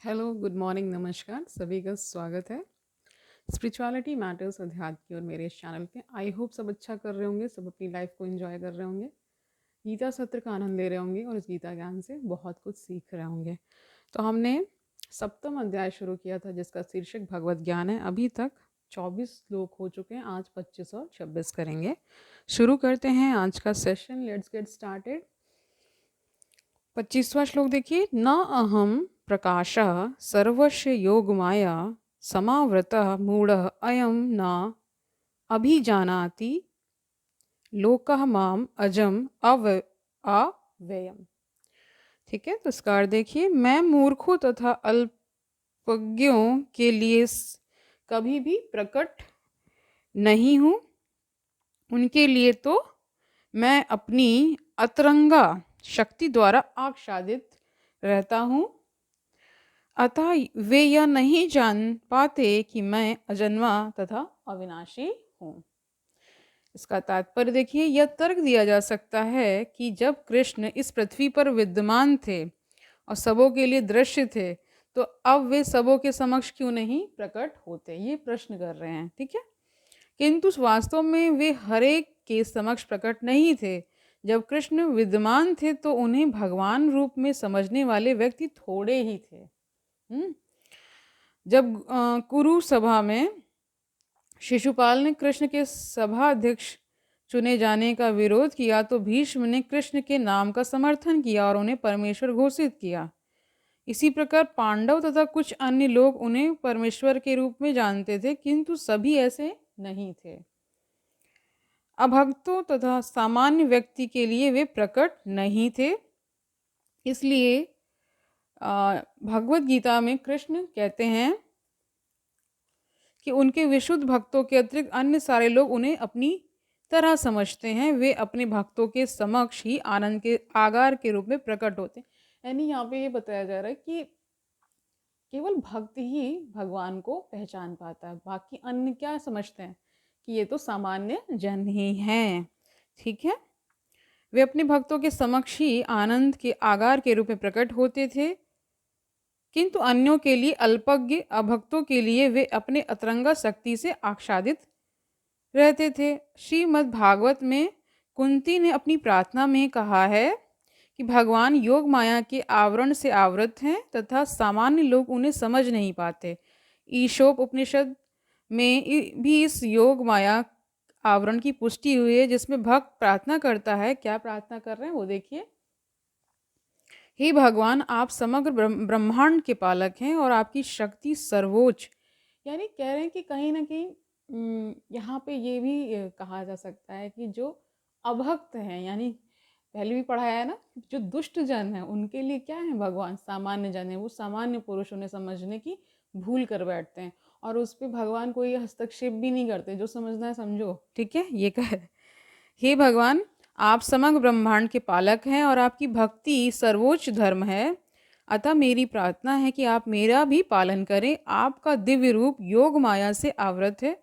Hello, good morning, नमस्कार, सभी का स्वागत है। स्पिरिचुअलिटी मैटर्स अध्यात्म की और मेरे इस चैनल पे आई होप सब अच्छा कर रहे होंगे, सब अपनी लाइफ को एंजॉय कर रहे होंगे, गीता सत्र का आनंद ले रहे होंगे और इस गीता ज्ञान से बहुत कुछ सीख रहे होंगे। तो हमने सप्तम अध्याय शुरू किया था जिसका शीर्षक भगवत ज्ञान है। अभी तक 24 श्लोक हो चुके हैं, आज 25 और 26 करेंगे। शुरू करते हैं आज का सेशन। Let's get started. 25वां श्लोक देखिए। न अहम प्रकाशः सर्वस्य योगमाया समावृतः मूढ़ः अयं न अभिजानाति लोकः माम अजम अव्ययम्। ठीक है, तो इसका अर्थ देखिए। मैं मूर्खों तथा अल्पज्ञों के लिए कभी भी प्रकट नहीं हूँ। उनके लिए तो मैं अपनी अतरंगा शक्ति द्वारा आच्छादित रहता हूँ, अतः वे यह नहीं जान पाते कि मैं अजन्मा तथा अविनाशी हूँ। इसका तात्पर्य देखिए। यह तर्क दिया जा सकता है कि जब कृष्ण इस पृथ्वी पर विद्यमान थे और सबों के लिए दृश्य थे, तो अब वे सबों के समक्ष क्यों नहीं प्रकट होते, ये प्रश्न कर रहे हैं। ठीक है, किंतु वास्तव में वे हरेक के समक्ष प्रकट नहीं थे। जब कृष्ण विद्यमान थे तो उन्हें भगवान रूप में समझने वाले व्यक्ति थोड़े ही थे। जब कुरु सभा में शिशुपाल ने कृष्ण के सभा अध्यक्ष चुने जाने का विरोध किया तो भीष्म ने कृष्ण के नाम का समर्थन किया और उन्हें परमेश्वर घोषित किया। इसी प्रकार पांडव तथा कुछ अन्य लोग उन्हें परमेश्वर के रूप में जानते थे, किंतु सभी ऐसे नहीं थे। अभक्तों तथा सामान्य व्यक्ति के लिए वे प्रकट नहीं थे। इसलिए भगवत गीता में कृष्ण कहते हैं कि उनके विशुद्ध भक्तों के अतिरिक्त अन्य सारे लोग उन्हें अपनी तरह समझते हैं। वे अपने भक्तों के समक्ष ही आनंद के आगार के रूप में प्रकट होते हैं। यानी यहाँ पे ये बताया जा रहा है कि केवल भक्त ही भगवान को पहचान पाता है, बाकी अन्य क्या समझते हैं कि ये तो सामान्य जन ही हैं। ठीक है, वे अपने भक्तों के समक्ष ही आनंद के आगार के रूप में प्रकट होते थे, किंतु अन्यों के लिए, अल्पज्ञ अभक्तों के लिए वे अपने अतरंगा शक्ति से आच्छादित रहते थे। श्रीमद् भागवत में कुंती ने अपनी प्रार्थना में कहा है कि भगवान योग माया के आवरण से आवृत हैं तथा सामान्य लोग उन्हें समझ नहीं पाते। ईशोप उपनिषद में भी इस योग माया आवरण की पुष्टि हुई है, जिसमें भक्त प्रार्थना करता है। क्या प्रार्थना कर रहे हैं वो देखिए। हे भगवान, आप समग्र ब्रह्मांड के पालक हैं और आपकी शक्ति सर्वोच्च। यानी कह रहे हैं कि कहीं ना कहीं यहाँ पे ये भी कहा जा सकता है कि जो अभक्त हैं, यानी पहले भी पढ़ाया है ना, जो दुष्ट जन है उनके लिए क्या है भगवान, सामान्य जन है। वो सामान्य पुरुष उन्हें समझने की भूल कर बैठते हैं और उस पर भगवान कोई हस्तक्षेप भी नहीं करते। जो समझना है समझो। ठीक है, ये कह हे भगवान, आप समग्र ब्रह्मांड के पालक हैं और आपकी भक्ति सर्वोच्च धर्म है। अतः मेरी प्रार्थना है कि आप मेरा भी पालन करें। आपका दिव्य रूप योग माया से आवृत है।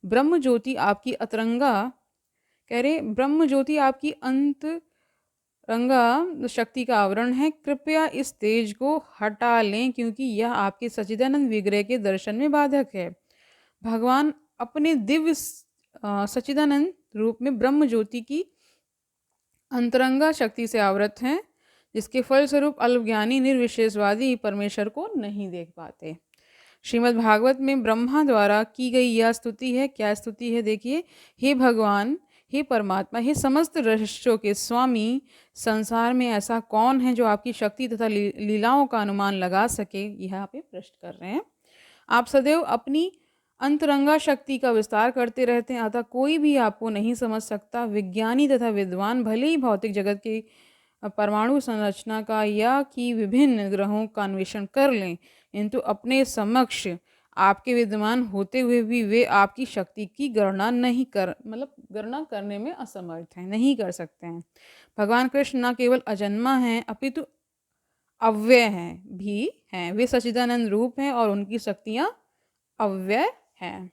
ब्रह्म ज्योति आपकी अतरंगा, कह रहे ब्रह्म ज्योति आपकी अंतरंगा शक्ति का आवरण है। कृपया इस तेज को हटा लें, क्योंकि यह आपके सच्चिदानंद विग्रह के दर्शन में बाधक है। भगवान अपने दिव्य सच्चिदानंद रूप में ब्रह्म ज्योति की अंतरंगा शक्ति से आवृत हैं, जिसके फलस्वरूप अल्पज्ञानी निर्विशेषवादी परमेश्वर को नहीं देख पाते। श्रीमद् भागवत में ब्रह्मा द्वारा की गई यह स्तुति है। क्या स्तुति है देखिए। हे भगवान, हे परमात्मा, हे समस्त रहस्यों के स्वामी, संसार में ऐसा कौन है जो आपकी शक्ति तथा लीलाओं का अनुमान लगा सके। यहाँ पे प्रश्न कर रहे हैं। आप सदैव अपनी अंतरंगा शक्ति का विस्तार करते रहते हैं, अतः कोई भी आपको नहीं समझ सकता। विज्ञानी तथा विद्वान भले ही भौतिक जगत की परमाणु संरचना का या कि विभिन्न ग्रहों का अन्वेषण कर लें, किंतु अपने समक्ष आपके विद्यमान होते हुए भी वे आपकी शक्ति की गणना नहीं कर गणना करने में असमर्थ हैं, नहीं कर सकते हैं। भगवान कृष्ण न केवल अजन्मा हैं अपितु अव्यय हैं। वे सच्चिदानंद रूप हैं और उनकी शक्तियाँ अव्यय हैं।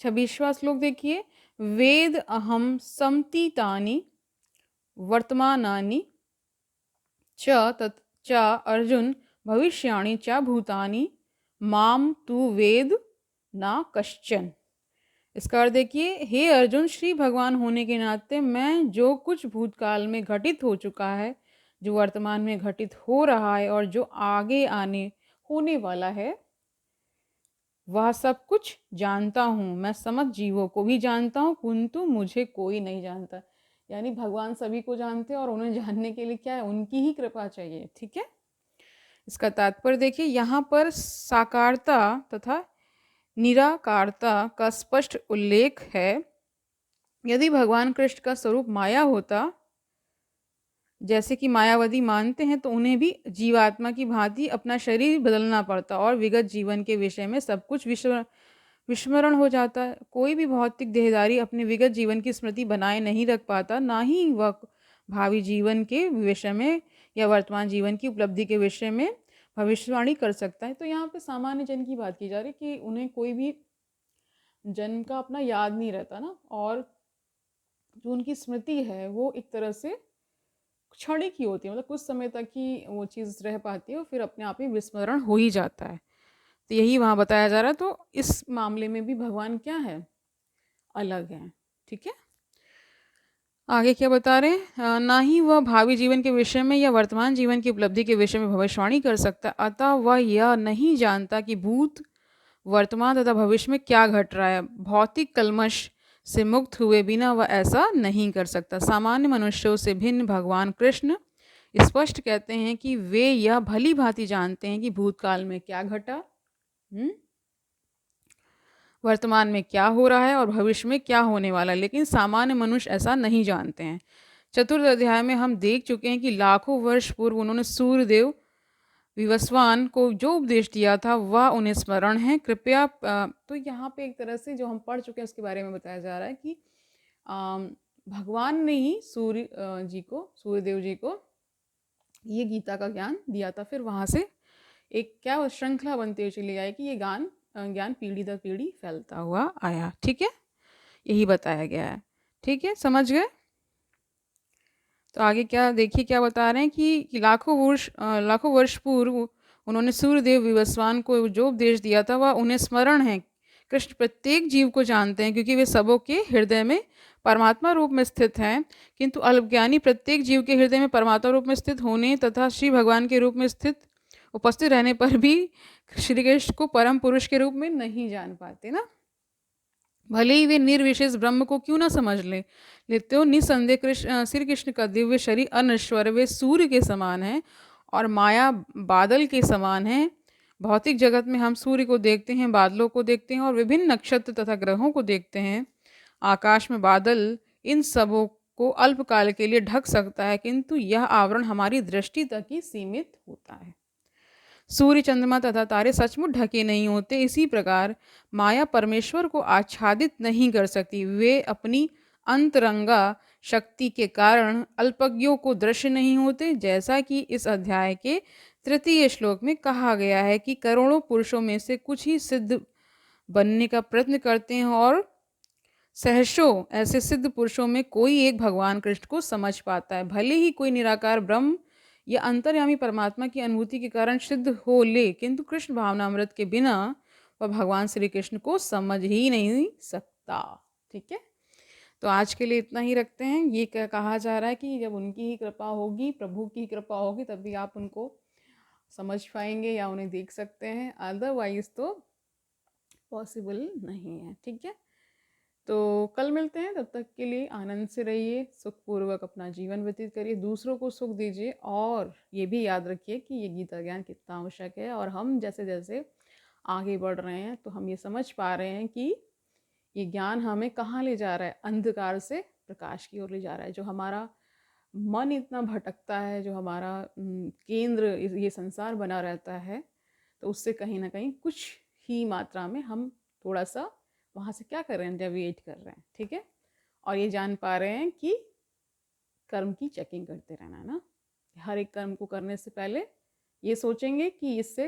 26वां श्लोक देखिए। वेद अहम समतीतानि वर्तमानानि च अर्जुन भविष्याणि च भूतानि माम तु वेद ना कश्चन। इसका अर्थ देखिए, हे अर्जुन, श्री भगवान होने के नाते मैं जो कुछ भूतकाल में घटित हो चुका है, जो वर्तमान में घटित हो रहा है और जो आगे आने होने वाला है, वह सब कुछ जानता हूँ। मैं समस्त जीवों को भी जानता हूँ, किंतु मुझे कोई नहीं जानता। यानी भगवान सभी को जानते हैं और उन्हें जानने के लिए क्या है, उनकी ही कृपा चाहिए। ठीक है, इसका तात्पर्य देखिए, यहाँ पर साकारता तथा निराकारता का स्पष्ट उल्लेख है। यदि भगवान कृष्ण का स्वरूप माया होता, जैसे कि मायावादी मानते हैं, तो उन्हें भी जीवात्मा की भांति अपना शरीर बदलना पड़ता और विगत जीवन के विषय में सब कुछ विस्मरण हो जाता है। कोई भी भौतिक देहधारी अपने विगत जीवन की स्मृति बनाए नहीं रख पाता, ना ही वह भावी जीवन के विषय में या वर्तमान जीवन की उपलब्धि के विषय में भविष्यवाणी कर सकता है। तो यहाँ पे सामान्य जन की बात की जा रही कि उन्हें कोई भी जन का अपना याद नहीं रहता ना, और जो उनकी स्मृति है वो एक तरह से क्षणिक ही होती है, मतलब कुछ समय तक ही वो चीज़ रह पाती है और फिर अपने आप ही विस्मरण हो ही जाता है। तो यही वहाँ बताया जा रहा है। तो इस मामले में भी भगवान क्या है, अलग हैं। ठीक है, आगे क्या बता रहे हैं, ना ही वह भावी जीवन के विषय में या वर्तमान जीवन की उपलब्धि के विषय में भविष्यवाणी कर सकता, अतः वह यह नहीं जानता कि भूत, वर्तमान तथा भविष्य में क्या घट रहा है। भौतिक कल्मश से मुक्त हुए बिना वह ऐसा नहीं कर सकता। सामान्य मनुष्यों से भिन्न भगवान कृष्ण स्पष्ट कहते हैं कि वे यह भली भांति जानते हैं कि भूतकाल में क्या घटा, वर्तमान में क्या हो रहा है और भविष्य में क्या होने वाला है, लेकिन सामान्य मनुष्य ऐसा नहीं जानते हैं। चतुर्थ अध्याय में हम देख चुके हैं कि लाखों वर्ष पूर्व उन्होंने सूर्यदेव विवस्वान को जो उपदेश दिया था वह उन्हें स्मरण है। कृपया तो यहाँ पे एक तरह से जो हम पढ़ चुके हैं उसके बारे में बताया जा रहा है कि भगवान ने ही सूर्यदेव जी को ये गीता का ज्ञान दिया था। फिर वहाँ से एक क्या श्रृंखला बनती हुई चली आई कि ये ज्ञान पीढ़ी दर पीढ़ी फैलता हुआ आया। ठीक है, यही बताया गया है। ठीक है, समझ गए। तो आगे क्या देखिए, क्या बता रहे हैं कि लाखों वर्ष पूर्व उन्होंने सूर्यदेव विवस्वान को जो उपदेश दिया था वह उन्हें स्मरण है। कृष्ण प्रत्येक जीव को जानते हैं क्योंकि वे सबों के हृदय में परमात्मा रूप में स्थित हैं, किंतु अल्पज्ञानी प्रत्येक जीव के हृदय में परमात्मा रूप में स्थित होने तथा श्री भगवान के रूप में स्थित उपस्थित रहने पर भी श्री कृष्ण को परम पुरुष के रूप में नहीं जान पाते ना। भले ही वे निर्विशेष ब्रह्म को क्यों ना समझ लेते हो, निसंदेह श्री कृष्ण का दिव्य शरीर अनश्वर, वे सूर्य के समान है और माया बादल के समान है। भौतिक जगत में हम सूर्य को देखते हैं, बादलों को देखते हैं और विभिन्न नक्षत्र तथा ग्रहों को देखते हैं। आकाश में बादल इन सबों को अल्पकाल के लिए ढक सकता है, किंतु यह आवरण हमारी दृष्टि तक ही सीमित होता है। सूर्य, चंद्रमा तथा तारे सचमुच ढके नहीं होते। इसी प्रकार माया परमेश्वर को आच्छादित नहीं कर सकती। वे अपनी अंतरंगा शक्ति के कारण अल्पज्ञों को दृश्य नहीं होते। जैसा कि इस अध्याय के तृतीय श्लोक में कहा गया है कि करोड़ों पुरुषों में से कुछ ही सिद्ध बनने का प्रयत्न करते हैं और सहस्रों ऐसे सिद्ध पुरुषों में कोई एक भगवान कृष्ण को समझ पाता है। भले ही कोई निराकार ब्रह्म या अंतर्यामी परमात्मा की अनुभूति के कारण सिद्ध हो ले, किंतु कृष्ण भावनामृत के बिना वह भगवान श्री कृष्ण को समझ ही नहीं सकता। ठीक है, तो आज के लिए इतना ही रखते हैं। ये कहा जा रहा है कि जब उनकी ही कृपा होगी, प्रभु की कृपा होगी, तभी आप उनको समझ पाएंगे या उन्हें देख सकते हैं, अदरवाइज तो पॉसिबल नहीं है। ठीक है, तो कल मिलते हैं। तब तक के लिए आनंद से रहिए, सुखपूर्वक अपना जीवन व्यतीत करिए, दूसरों को सुख दीजिए और ये भी याद रखिए कि ये गीता ज्ञान कितना आवश्यक है। और हम जैसे जैसे आगे बढ़ रहे हैं तो हम ये समझ पा रहे हैं कि ये ज्ञान हमें कहाँ ले जा रहा है, अंधकार से प्रकाश की ओर ले जा रहा है। जो हमारा मन इतना भटकता है, जो हमारा केंद्र ये संसार बना रहता है, तो उससे कहीं ना कहीं कुछ ही मात्रा में हम थोड़ा सा वहाँ से क्या कर रहे हैं, डेविएट कर रहे हैं। ठीक है, और ये जान पा रहे हैं कि कर्म की चेकिंग करते रहना है ना। हर एक कर्म को करने से पहले ये सोचेंगे कि इससे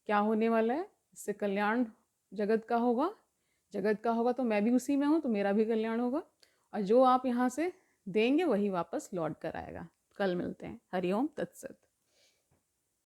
क्या होने वाला है, इससे कल्याण जगत का होगा तो मैं भी उसी में हूँ, तो मेरा भी कल्याण होगा, और जो आप यहाँ से देंगे वही वापस लौट कर आएगा। कल मिलते हैं। हरिओम तत्सत।